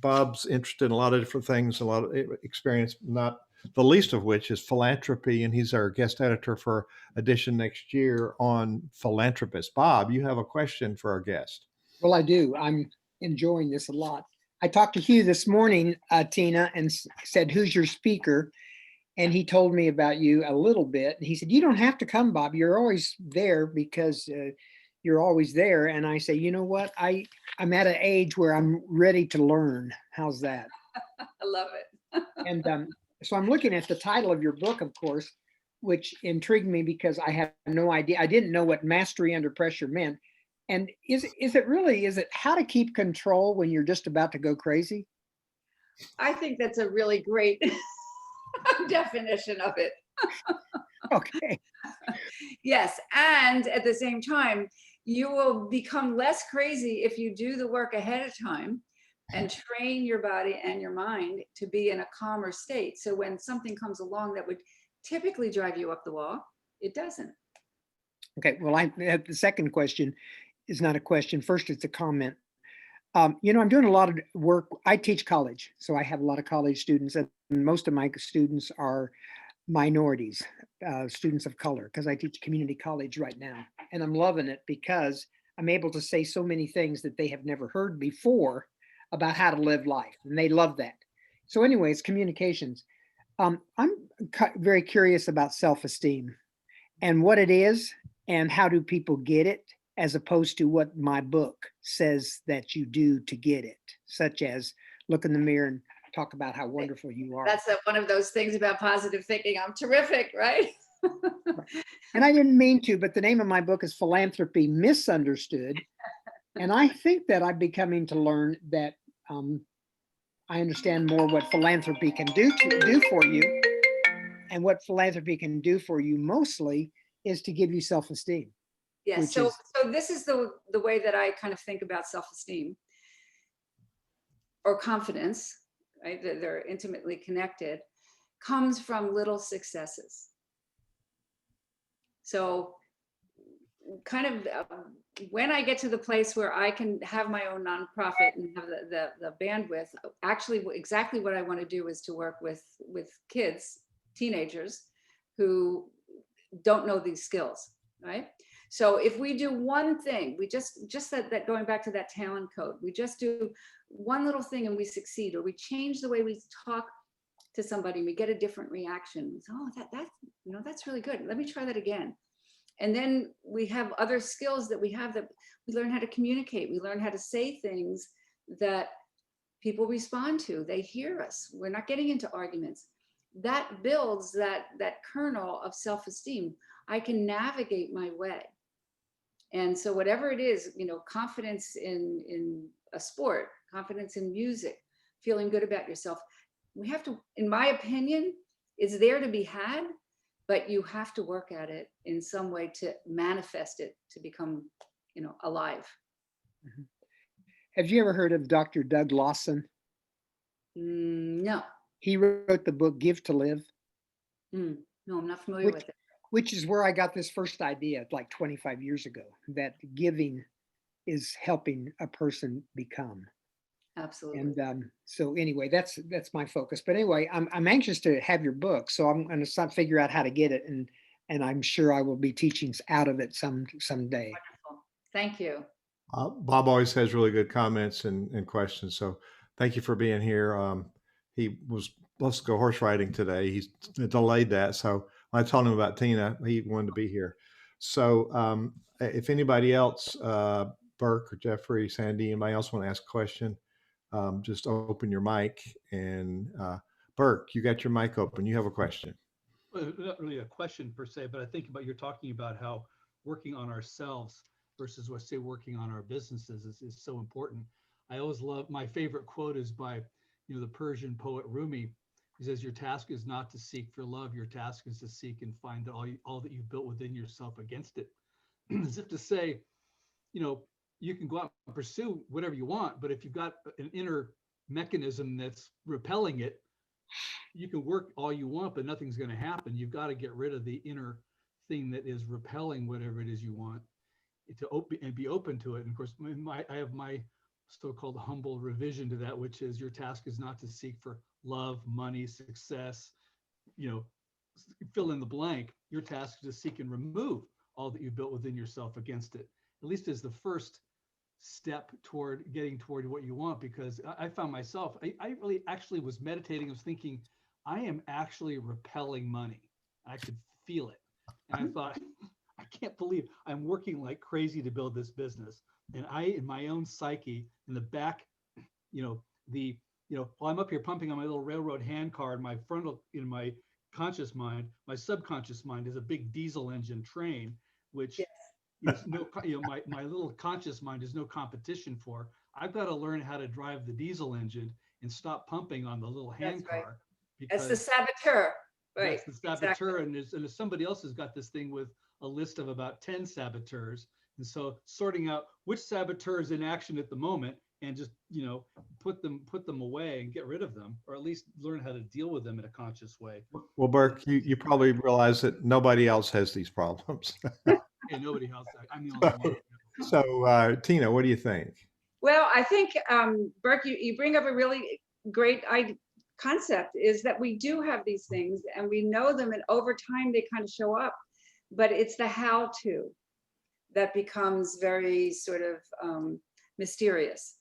Bob's interested in a lot of different things, a lot of experience, not the least of which is philanthropy. And he's our guest editor for edition next year on philanthropists. Bob, you have a question for our guest. Well, I do. I'm enjoying this a lot. I talked to Hugh this morning, Tina, and said, who's your speaker? And he told me about you a little bit. And he said, you don't have to come, Bob. You're always there because you're always there. And I say, you know what? I'm at an age where I'm ready to learn. How's that? I love it. And so I'm looking at the title of your book, of course, which intrigued me because I had no idea. I didn't know what mastery under pressure meant. And is it how to keep control when you're just about to go crazy? I think that's a really great definition of it. Okay. Yes. And at the same time, you will become less crazy if you do the work ahead of time and train your body and your mind to be in a calmer state. So when something comes along that would typically drive you up the wall, it doesn't. Okay. Well, the second question is not a question. First, it's a comment. I'm doing a lot of work. I teach college, so I have a lot of college students, and most of my students are minorities, students of color, because I teach community college right now. And I'm loving it because I'm able to say so many things that they have never heard before about how to live life. And they love that. So anyway, it's communications. I'm very curious about self-esteem and what it is and how do people get it, as opposed to what my book says that you do to get it, such as look in the mirror and talk about how wonderful you are. That's one of those things about positive thinking. I'm terrific, right? And I didn't mean to, but the name of my book is Philanthropy Misunderstood. And I think that I'm becoming to learn that I understand more what philanthropy can do for you. And what philanthropy can do for you mostly is to give you self-esteem. Yes. So this is the way that I kind of think about self-esteem or confidence, right? They're intimately connected, comes from little successes. So kind of when I get to the place where I can have my own nonprofit and have the bandwidth, actually exactly what I want to do is to work with kids, teenagers who don't know these skills, right? So if we do one thing, we just that going back to that talent code, we just do one little thing and we succeed, or we change the way we talk to somebody and we get a different reaction. Oh, that's really good. Let me try that again. And then we have other skills that we have, that we learn how to communicate. We learn how to say things that people respond to. They hear us. We're not getting into arguments. That builds that kernel of self-esteem. I can navigate my way. And so whatever it is, confidence in a sport, confidence in music, feeling good about yourself, we have to, in my opinion, it's there to be had, but you have to work at it in some way to manifest it to become, alive. Mhm. Have you ever heard of Dr. Doug Lawson? No. He wrote the book Give to Live, No, I'm not familiar which with it. which is where I got this first idea like 25 years ago, that giving is helping a person become. Absolutely. And so anyway, that's my focus. But anyway, I'm anxious to have your book, so I'm going to figure out how to get it, and I'm sure I will be teaching out of it someday. Wonderful. Thank you. Bob always has really good comments and questions. So thank you for being here. He was supposed to go horse riding today. He's delayed that. So when I told him about Tina, he wanted to be here. So if anybody else, Burke or Jeffrey, Sandy, anybody else want to ask a question, just open your mic. And Burke, you got your mic open. You have a question. Well, not really a question per se, but I think you're talking about how working on ourselves versus, let's say, working on our businesses is so important. I always love, my favorite quote is by, the Persian poet Rumi. He says, "Your task is not to seek for love. Your task is to seek and find that all that you've built within yourself against it." As if to say, you can go out and pursue whatever you want, but if you've got an inner mechanism that's repelling it, you can work all you want, but nothing's going to happen. You've got to get rid of the inner thing that is repelling whatever it is you want, to open and be open to it. And of course, I have my so-called humble revision to that, which is your task is not to seek for love, money, success, fill in the blank. Your task is to seek and remove all that you built within yourself against it, at least as the first step toward getting toward what you want. Because I found myself, I really actually was meditating, I was thinking, I am actually repelling money. I could feel it. And I thought, I can't believe I'm working like crazy to build this business. And I, in my own psyche, in the back, while I'm up here pumping on my little railroad hand car, in my frontal, in my conscious mind, my subconscious mind is a big diesel engine train, which is my little conscious mind is no competition for. I've got to learn how to drive the diesel engine and stop pumping on the little hand That's right. car. That's the saboteur. Right. That's the saboteur. Exactly. And if somebody else has got this thing with a list of about 10 saboteurs. And so sorting out which saboteur is in action at the moment and just, put them away and get rid of them, or at least learn how to deal with them in a conscious way. Well, Burke, you probably realize that nobody else has these problems. Hey, nobody else. I'm the only one. So Tina, what do you think? Well, I think, Burke, you bring up a really great concept, is that we do have these things and we know them, and over time they kind of show up, but it's the how to that becomes very sort of mysterious.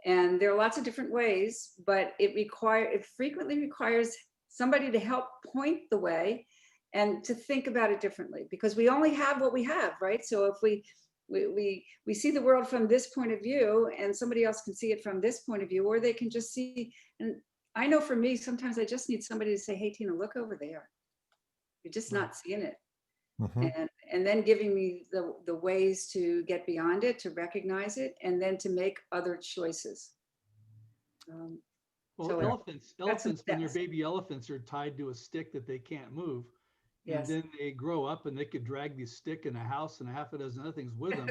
And there are lots of different ways, but it frequently requires somebody to help point the way and to think about it differently, because we only have what we have, right? So if we see the world from this point of view, and somebody else can see it from this point of view, or they can just see. And I know for me, sometimes I just need somebody to say, "Hey, Tina, look over there. You're just not seeing it." And then giving me the ways to get beyond it, to recognize it, and then to make other choices. Well, So elephants, when they're baby elephants, are tied to a stick that they can't move. And then they grow up and they could drag the stick in a house and a half a dozen other things with them,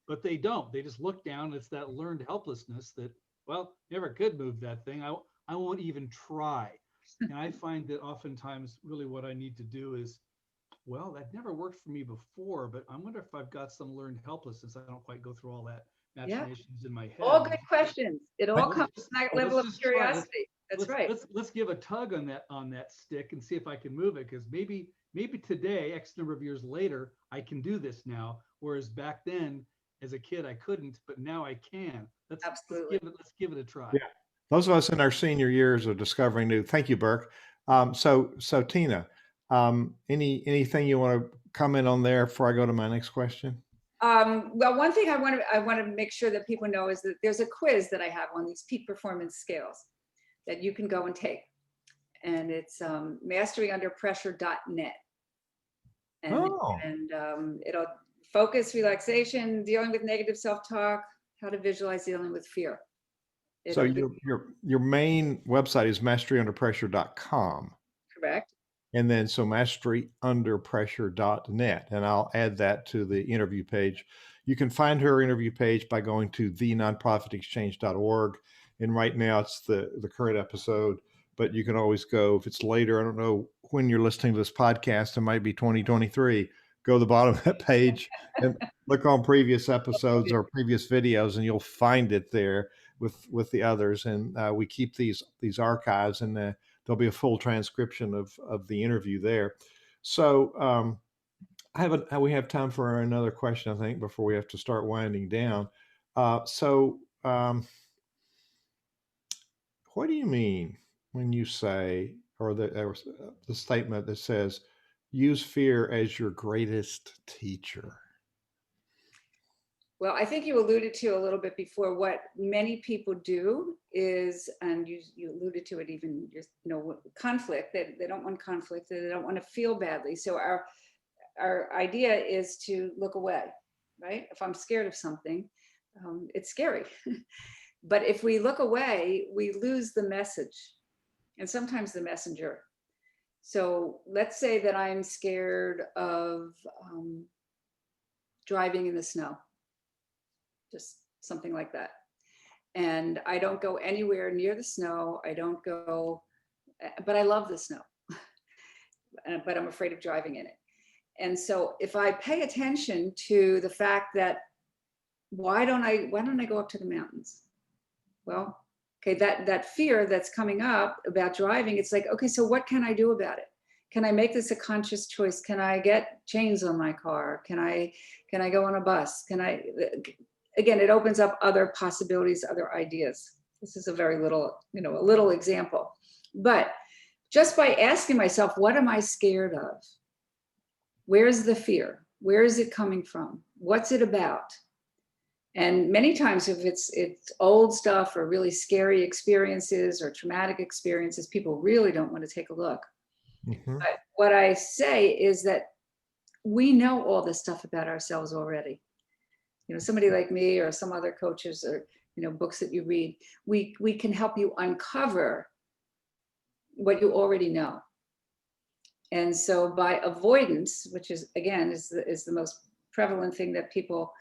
but they don't. They just look down. It's that learned helplessness that, well, never could move that thing. I won't even try. And I find that oftentimes really what I need to do is, well, that never worked for me before, but I wonder if I've got some learned helplessness. I don't quite go through all that machinations in my head. All good questions. It all comes to that level of curiosity. That's right. Let's give a tug on that stick and see if I can move it, because maybe today, X number of years later, I can do this now. Whereas back then, as a kid, I couldn't, but now I can. Let's give it a try. Yeah. Those of us in our senior years are discovering new. Thank you, Burke. So Tina, anything you want to comment on there before I go to my next question? Well, one thing I want to make sure that people know is that there's a quiz that I have on these peak performance scales that you can go and take, and it's masteryunderpressure.net. and Oh, it'll focus, relaxation, dealing with negative self-talk, how to visualize dealing with fear. so It'll be your main website is masteryunderpressure.com. correct. And then so masteryunderpressure.net. And I'll add that to the interview page. You can find her interview page by going to thenonprofitexchange.org. And right now it's the current episode, but you can always go if it's later. I don't know when you're listening to this podcast, it might be 2023. Go to the bottom of that page and look on previous episodes or previous videos, and you'll find it there with the others. And we keep these archives, and there'll be a full transcription of the interview there. So we have time for another question, I think, before we have to start winding down. What do you mean when you say, or the statement that says, use fear as your greatest teacher? Well, I think you alluded to a little bit before, what many people do is, and you alluded to it even, just, conflict. They don't want conflict. They don't want to feel badly. So our idea is to look away, right? If I'm scared of something, it's scary. But if we look away, we lose the message and sometimes the messenger. So let's say that I'm scared of driving in the snow, just something like that. And I don't go anywhere near the snow. I don't go, but I love the snow, but I'm afraid of driving in it. And so if I pay attention to the fact that, why don't I go up to the mountains? Well, okay, that fear that's coming up about driving, it's like, okay, so what can I do about it? Can I make this a conscious choice? Can I get chains on my car? Can I go on a bus? Again, it opens up other possibilities, other ideas. This is a very little, a little example. But just by asking myself, what am I scared of? Where's the fear? Where is it coming from? What's it about? And many times if it's old stuff or really scary experiences or traumatic experiences, people really don't want to take a look. Mm-hmm. But what I say is that we know all this stuff about ourselves already. Somebody like me or some other coaches or, books that you read, we can help you uncover what you already know. And so by avoidance, which is, again, is the most prevalent thing that people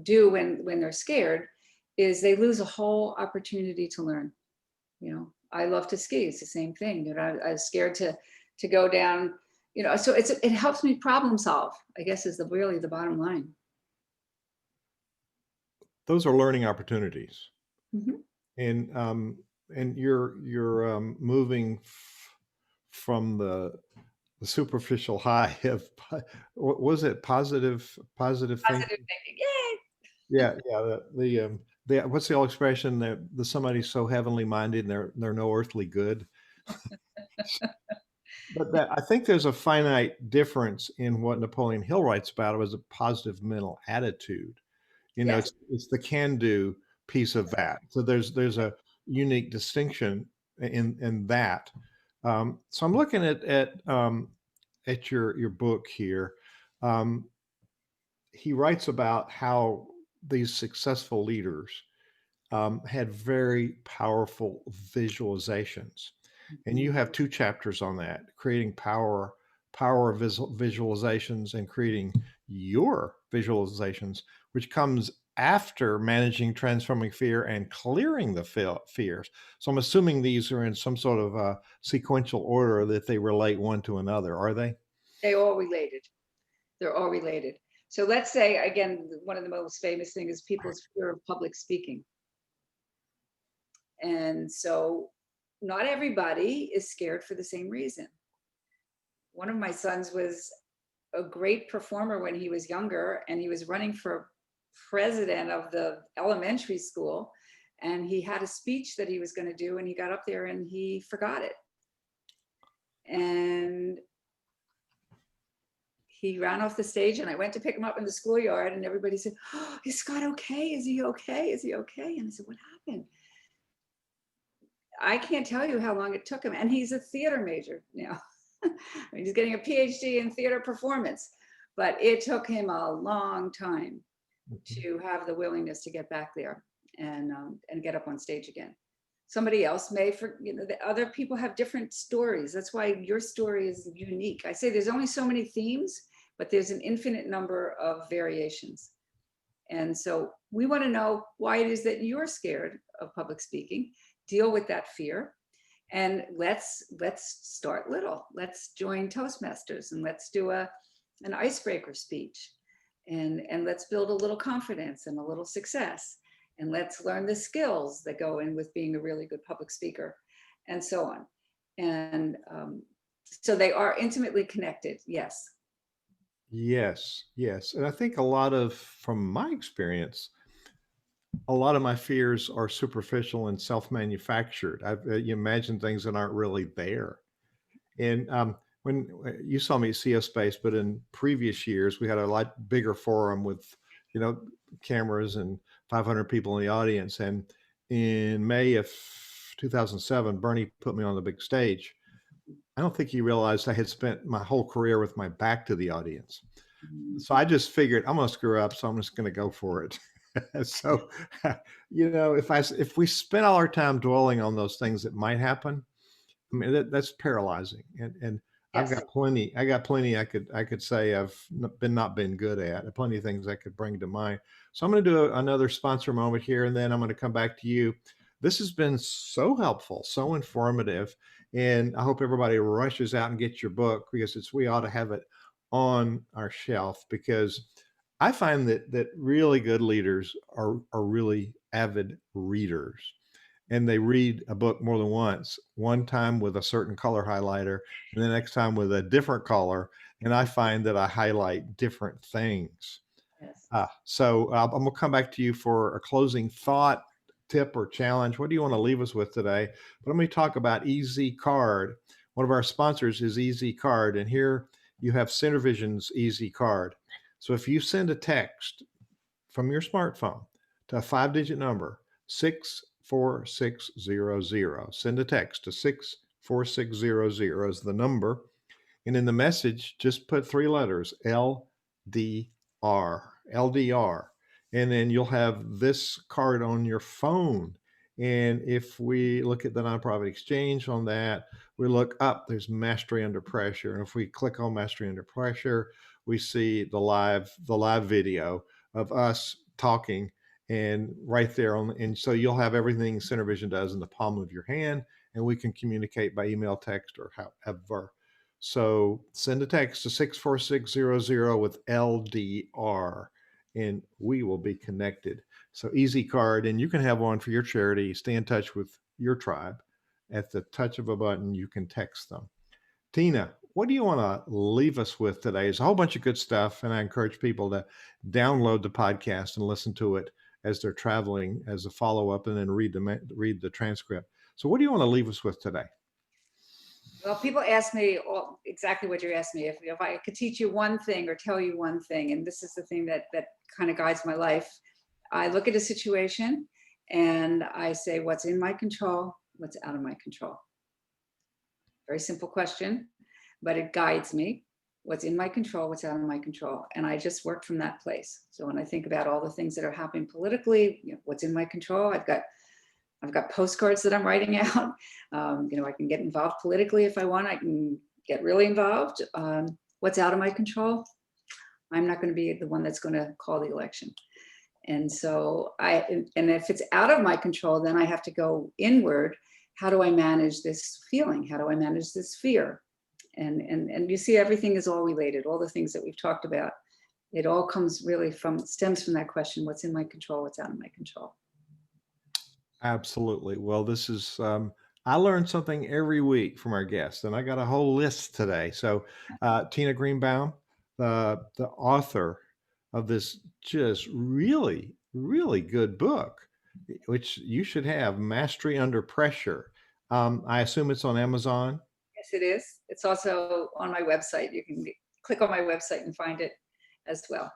do when they're scared, is they lose a whole opportunity to learn. I love to ski. It's the same thing. I was scared to go down. So it helps me problem solve, I guess, is really the bottom line. Those are learning opportunities. Mm-hmm. And you're moving from the superficial high of what was it, positive thinking? Positive thinking. Yay! Yeah, the what's the old expression that somebody's so heavenly minded and they're no earthly good. But I think there's a finite difference in what Napoleon Hill writes about as a positive mental attitude. Yes. It's the can-do piece of that. So there's a unique distinction in that. So I'm looking at your book here. He writes about how these successful leaders had very powerful visualizations, and you have two chapters on that: creating power of visualizations and creating your visualizations, which comes after managing transforming fear and clearing the fears. So I'm assuming these are in some sort of a sequential order, that they relate one to another. Are they? They all related. They're all related. So let's say, again, one of the most famous things is people's fear of public speaking. And so not everybody is scared for the same reason. One of my sons was a great performer when he was younger, and he was running for president of the elementary school. And he had a speech that he was going to do, and he got up there and he forgot it. And he ran off the stage, and I went to pick him up in the schoolyard, and everybody said, "Oh, is Scott okay? Is he okay? Is he okay?" And I said, "What happened?" I can't tell you how long it took him. And he's a theater major now. He's getting a PhD in theater performance, but it took him a long time to have the willingness to get back there and get up on stage again. Somebody else may, the other people have different stories. That's why your story is unique. I say there's only so many themes, but there's an infinite number of variations. And so we want to know why it is that you're scared of public speaking. Deal with that fear. And let's start little. Let's join Toastmasters and let's do an icebreaker speech. And let's build a little confidence and a little success. And let's learn the skills that go in with being a really good public speaker, and so on. And so they are intimately connected. Yes. Yes, yes. And I think from my experience, a lot of my fears are superficial and self-manufactured. You imagine things that aren't really there. And when you saw me at CO Space, but in previous years, we had a lot bigger forum with, cameras and 500 people in the audience. And in May of 2007, Bernie put me on the big stage. I don't think he realized I had spent my whole career with my back to the audience. So I just figured I'm going to screw up, so I'm just going to go for it. So, if we spend all our time dwelling on those things that might happen, I mean, that's paralyzing. And I've Yes. got plenty. I could say I've not been good at. Plenty of things I could bring to mind. So I'm going to do another sponsor moment here, and then I'm going to come back to you. This has been so helpful, so informative, and I hope everybody rushes out and gets your book, because we ought to have it on our shelf, because I find that really good leaders are really avid readers, and they read a book more than once, one time with a certain color highlighter and the next time with a different color. And I find that I highlight different things. Yes. So I'm going to come back to you for a closing thought, tip, or challenge. What do you want to leave us with today? But let me talk about Easy Card. One of our sponsors is Easy Card, and here you have Centervision's Easy Card. So if you send a text from your smartphone to a 5-digit number, 64600, send a text to 64600 is the number. And in the message, just put 3 letters, LDR, LDR. And then you'll have this card on your phone. And if we look at the nonprofit exchange on that, we look up, there's Mastery Under Pressure. And if we click on Mastery Under Pressure, we see the live video of us talking, and right there and so you'll have everything Centervision does in the palm of your hand, and we can communicate by email, text, or however. So send a text to 64600 with LDR, and we will be connected. So Easy Card, and you can have one for your charity. Stay in touch with your tribe. At the touch of a button, you can text them. Tina, what do you want to leave us with today? There's a whole bunch of good stuff, and I encourage people to download the podcast and listen to it as they're traveling as a follow-up, and then read the transcript. So what do you want to leave us with today? Well, people ask me exactly what you asked me. If I could teach you one thing or tell you one thing, and this is the thing that kind of guides my life. I look at a situation and I say, what's in my control? What's out of my control? Very simple question, but it guides me. What's in my control? What's out of my control? And I just work from that place. So when I think about all the things that are happening politically, what's in my control? I've got postcards that I'm writing out. I can get involved politically if I want. I can get really involved. What's out of my control? I'm not going to be the one that's going to call the election. And so if it's out of my control, then I have to go inward. How do I manage this feeling? How do I manage this fear? And you see, everything is all related. All the things that we've talked about, it all stems from that question: what's in my control? What's out of my control? Absolutely. Well, this is, I learned something every week from our guests, and I got a whole list today. So, Tina Greenbaum, the author of this just really, really good book, which you should have, Mastery Under Pressure. I assume it's on Amazon. Yes, it is. It's also on my website. You can click on my website and find it as well.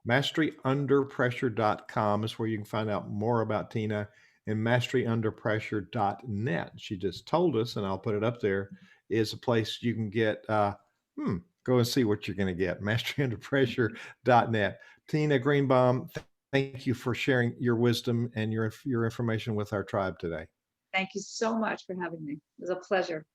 MasteryUnderPressure.com is where you can find out more about Tina, and MasteryUnderPressure.net. She just told us, and I'll put it up there, is a place you can get, go and see what you're going to get. Masteryunderpressure.net. Tina Greenbaum, thank you for sharing your wisdom and your information with our tribe today. Thank you so much for having me. It was a pleasure.